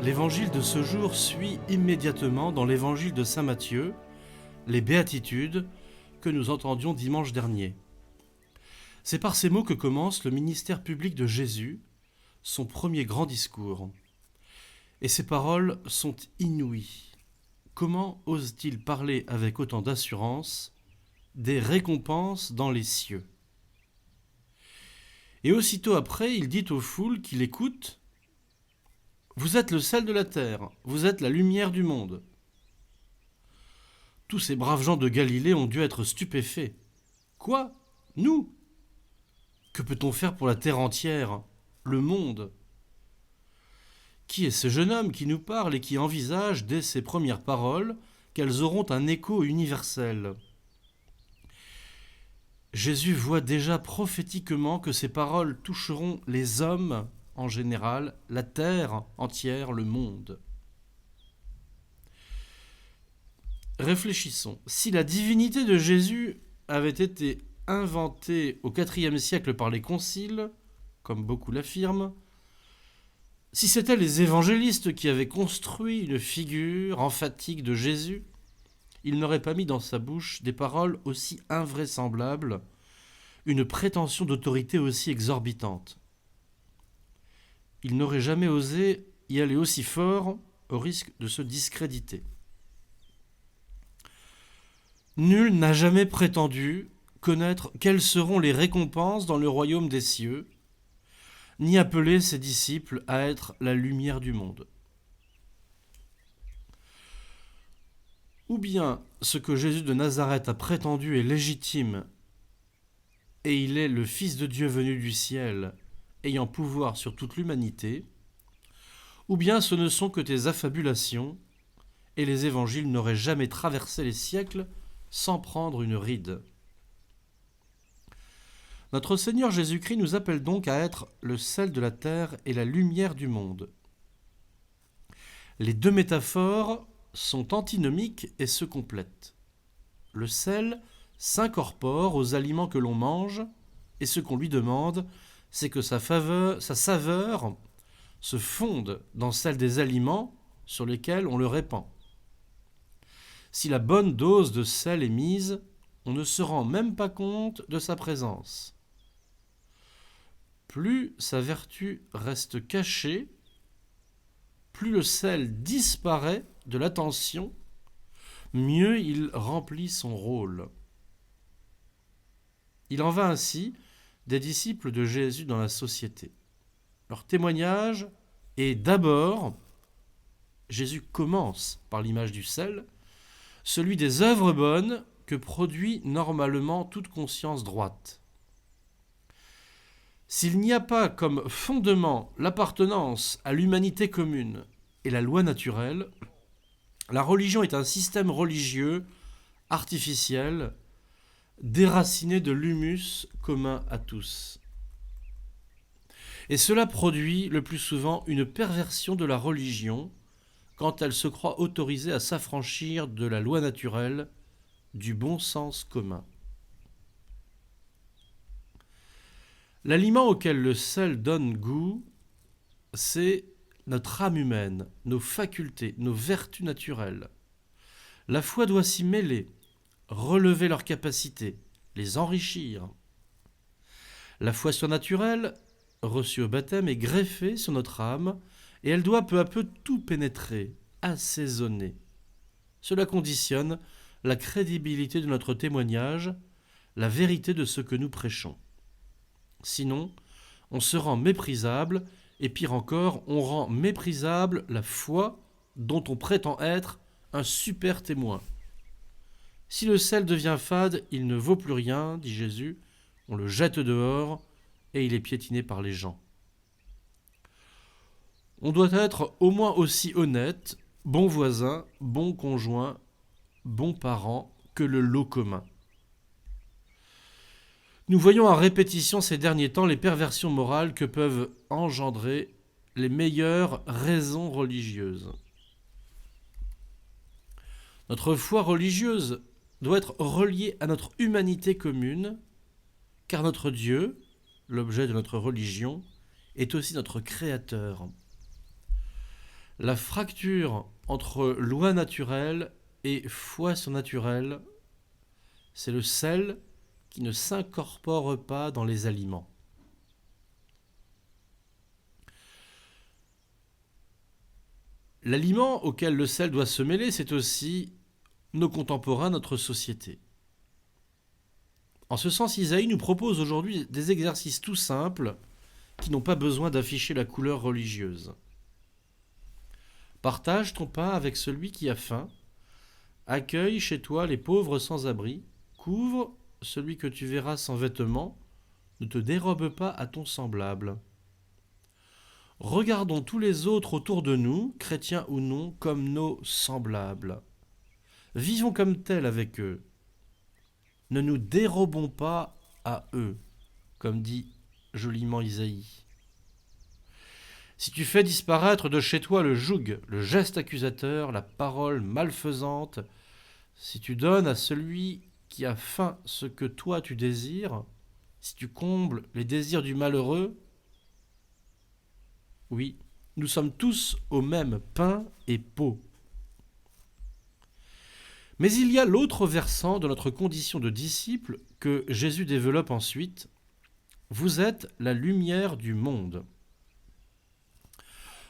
L'évangile de ce jour suit immédiatement dans l'évangile de saint Matthieu, les béatitudes que nous entendions dimanche dernier. C'est par ces mots que commence le ministère public de Jésus, son premier grand discours. Et ces paroles sont inouïes. Comment ose-t-il parler avec autant d'assurance des récompenses dans les cieux? Et aussitôt après, il dit aux foules qui l'écoutent: « Vous êtes le sel de la terre, vous êtes la lumière du monde. » Tous ces braves gens de Galilée ont dû être stupéfaits. Quoi? Nous? Que peut-on faire pour la terre entière, le monde? Qui est ce jeune homme qui nous parle et qui envisage, dès ses premières paroles, qu'elles auront un écho universel? Jésus voit déjà prophétiquement que ces paroles toucheront les hommes en général, la terre entière, le monde. Réfléchissons. Si la divinité de Jésus avait été inventée au IVe siècle par les conciles, comme beaucoup l'affirment, si c'étaient les évangélistes qui avaient construit une figure emphatique de Jésus, ils n'auraient pas mis dans sa bouche des paroles aussi invraisemblables, une prétention d'autorité aussi exorbitante. Ils n'auraient jamais osé y aller aussi fort au risque de se discréditer. Nul n'a jamais prétendu connaître quelles seront les récompenses dans le royaume des cieux, ni appeler ses disciples à être la lumière du monde. Ou bien ce que Jésus de Nazareth a prétendu est légitime, et il est le Fils de Dieu venu du ciel, ayant pouvoir sur toute l'humanité, ou bien ce ne sont que des affabulations, et les évangiles n'auraient jamais traversé les siècles sans prendre une ride. Notre Seigneur Jésus-Christ nous appelle donc à être le sel de la terre et la lumière du monde. Les deux métaphores sont antinomiques et se complètent. Le sel s'incorpore aux aliments que l'on mange, et ce qu'on lui demande, c'est que sa saveur se fonde dans celle des aliments sur lesquels on le répand. Si la bonne dose de sel est mise, on ne se rend même pas compte de sa présence. Plus sa vertu reste cachée, plus le sel disparaît de l'attention, mieux il remplit son rôle. Il en va ainsi des disciples de Jésus dans la société. Leur témoignage est d'abord, Jésus commence par l'image du sel, celui des œuvres bonnes que produit normalement toute conscience droite. S'il n'y a pas comme fondement l'appartenance à l'humanité commune et la loi naturelle, la religion est un système religieux artificiel, déraciné de l'humus commun à tous. Et cela produit le plus souvent une perversion de la religion quand elle se croit autorisée à s'affranchir de la loi naturelle, du bon sens commun. L'aliment auquel le sel donne goût, c'est notre âme humaine, nos facultés, nos vertus naturelles. La foi doit s'y mêler, relever leurs capacités, les enrichir. La foi surnaturelle, reçue au baptême, est greffée sur notre âme et elle doit peu à peu tout pénétrer, assaisonner. Cela conditionne la crédibilité de notre témoignage, la vérité de ce que nous prêchons. Sinon, on se rend méprisable et pire encore, on rend méprisable la foi dont on prétend être un super témoin. Si le sel devient fade, il ne vaut plus rien, dit Jésus, on le jette dehors et il est piétiné par les gens. On doit être au moins aussi honnête, bon voisin, bon conjoint, bon parent que le lot commun. Nous voyons à répétition ces derniers temps les perversions morales que peuvent engendrer les meilleures raisons religieuses. Notre foi religieuse doit être reliée à notre humanité commune, car notre Dieu, l'objet de notre religion, est aussi notre Créateur. La fracture entre loi naturelle et foi surnaturelle, c'est le sel qui ne s'incorpore pas dans les aliments. L'aliment auquel le sel doit se mêler, c'est aussi nos contemporains, notre société. En ce sens, Isaïe nous propose aujourd'hui des exercices tout simples qui n'ont pas besoin d'afficher la couleur religieuse. Partage ton pain avec celui qui a faim, accueille chez toi les pauvres sans abri, couvre celui que tu verras sans vêtements, ne te dérobe pas à ton semblable. Regardons tous les autres autour de nous, chrétiens ou non, comme nos semblables. Vivons comme tels avec eux. Ne nous dérobons pas à eux, comme dit joliment Isaïe. Si tu fais disparaître de chez toi le joug, le geste accusateur, la parole malfaisante, si tu donnes à celui qui a faim ce que toi tu désires, si tu combles les désirs du malheureux, oui, nous sommes tous au même pain et peau. Mais il y a l'autre versant de notre condition de disciple que Jésus développe ensuite. Vous êtes la lumière du monde.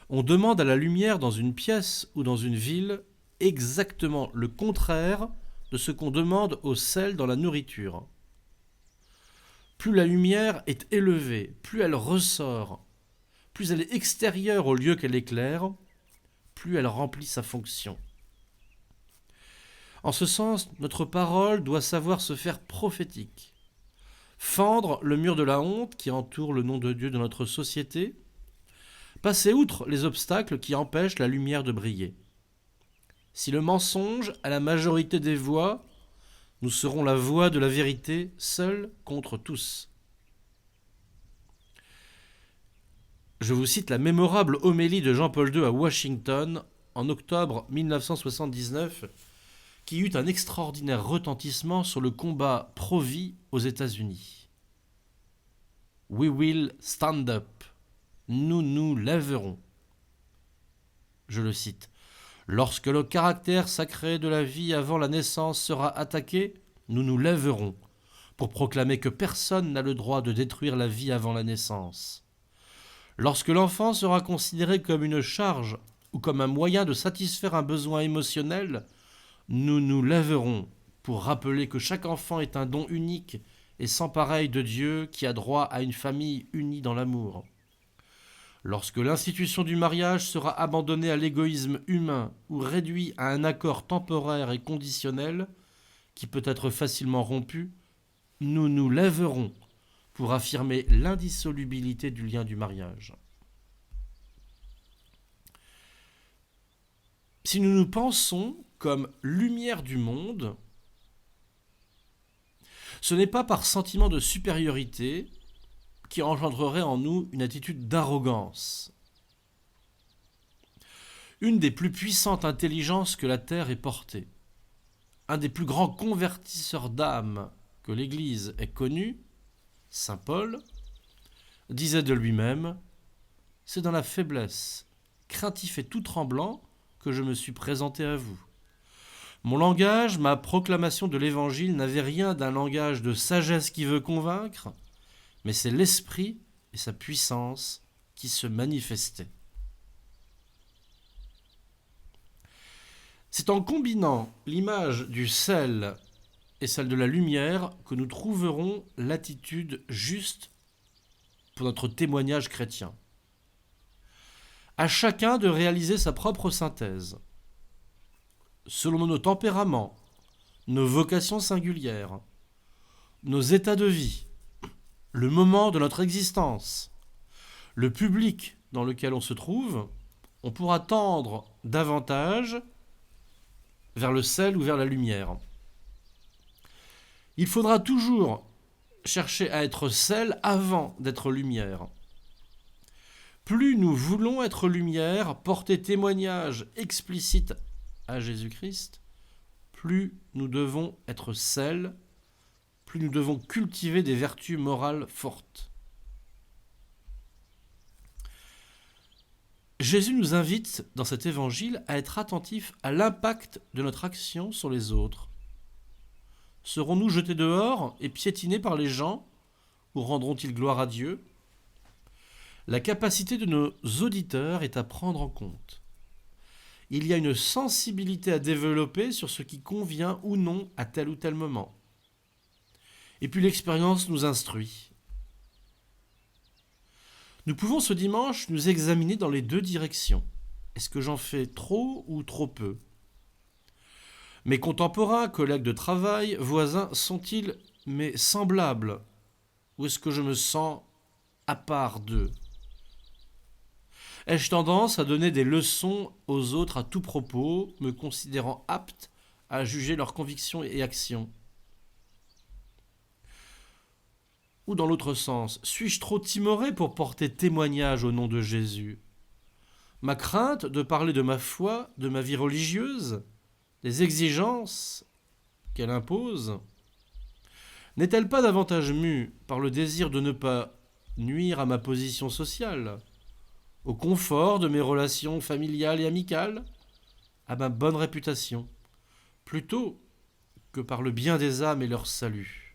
On demande à la lumière dans une pièce ou dans une ville exactement le contraire de ce qu'on demande au sel dans la nourriture. Plus la lumière est élevée, plus elle ressort, plus elle est extérieure au lieu qu'elle éclaire, plus elle remplit sa fonction. En ce sens, notre parole doit savoir se faire prophétique, fendre le mur de la honte qui entoure le nom de Dieu de notre société, passer outre les obstacles qui empêchent la lumière de briller. Si le mensonge a la majorité des voix, nous serons la voix de la vérité, seuls contre tous. Je vous cite la mémorable homélie de Jean-Paul II à Washington en octobre 1979, qui eut un extraordinaire retentissement sur le combat pro-vie aux États-Unis. We will stand up. Nous nous lèverons. Je le cite. Lorsque le caractère sacré de la vie avant la naissance sera attaqué, nous nous lèverons pour proclamer que personne n'a le droit de détruire la vie avant la naissance. Lorsque l'enfant sera considéré comme une charge ou comme un moyen de satisfaire un besoin émotionnel, nous nous lèverons pour rappeler que chaque enfant est un don unique et sans pareil de Dieu qui a droit à une famille unie dans l'amour. Lorsque l'institution du mariage sera abandonnée à l'égoïsme humain ou réduite à un accord temporaire et conditionnel qui peut être facilement rompu, nous nous lèverons pour affirmer l'indissolubilité du lien du mariage. Si nous nous pensons comme lumière du monde, ce n'est pas par sentiment de supériorité qui engendrerait en nous une attitude d'arrogance. Une des plus puissantes intelligences que la Terre ait portée, un des plus grands convertisseurs d'âmes que l'Église ait connu, saint Paul, disait de lui-même « C'est dans la faiblesse, craintif et tout tremblant, que je me suis présenté à vous. Mon langage, ma proclamation de l'Évangile n'avait rien d'un langage de sagesse qui veut convaincre, mais c'est l'Esprit et sa puissance qui se manifestaient. » C'est en combinant l'image du sel et celle de la lumière que nous trouverons l'attitude juste pour notre témoignage chrétien. À chacun de réaliser sa propre synthèse, selon nos tempéraments, nos vocations singulières, nos états de vie, le moment de notre existence, le public dans lequel on se trouve, on pourra tendre davantage vers le sel ou vers la lumière. Il faudra toujours chercher à être sel avant d'être lumière. Plus nous voulons être lumière, porter témoignage explicite à Jésus-Christ, plus nous devons être sel, plus nous devons cultiver des vertus morales fortes. Jésus nous invite dans cet évangile à être attentifs à l'impact de notre action sur les autres. Serons-nous jetés dehors et piétinés par les gens, ou rendront-ils gloire à Dieu ? La capacité de nos auditeurs est à prendre en compte. Il y a une sensibilité à développer sur ce qui convient ou non à tel ou tel moment. Et puis l'expérience nous instruit. Nous pouvons ce dimanche nous examiner dans les deux directions. Est-ce que j'en fais trop ou trop peu ? Mes contemporains, collègues de travail, voisins, sont-ils mes semblables ? Ou est-ce que je me sens à part d'eux ? Ai-je tendance à donner des leçons aux autres à tout propos, me considérant apte à juger leurs convictions et actions ? Ou dans l'autre sens, suis-je trop timoré pour porter témoignage au nom de Jésus ? Ma crainte de parler de ma foi, de ma vie religieuse, des exigences qu'elle impose, n'est-elle pas davantage mue par le désir de ne pas nuire à ma position sociale, au confort de mes relations familiales et amicales, à ma bonne réputation, plutôt que par le bien des âmes et leur salut ?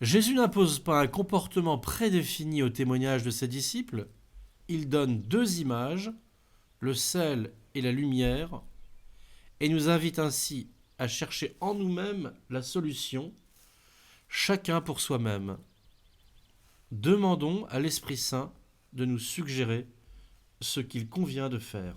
Jésus n'impose pas un comportement prédéfini au témoignage de ses disciples, il donne deux images, le sel et la lumière, et nous invite ainsi à chercher en nous-mêmes la solution, chacun pour soi-même. Demandons à l'Esprit Saint de nous suggérer ce qu'il convient de faire.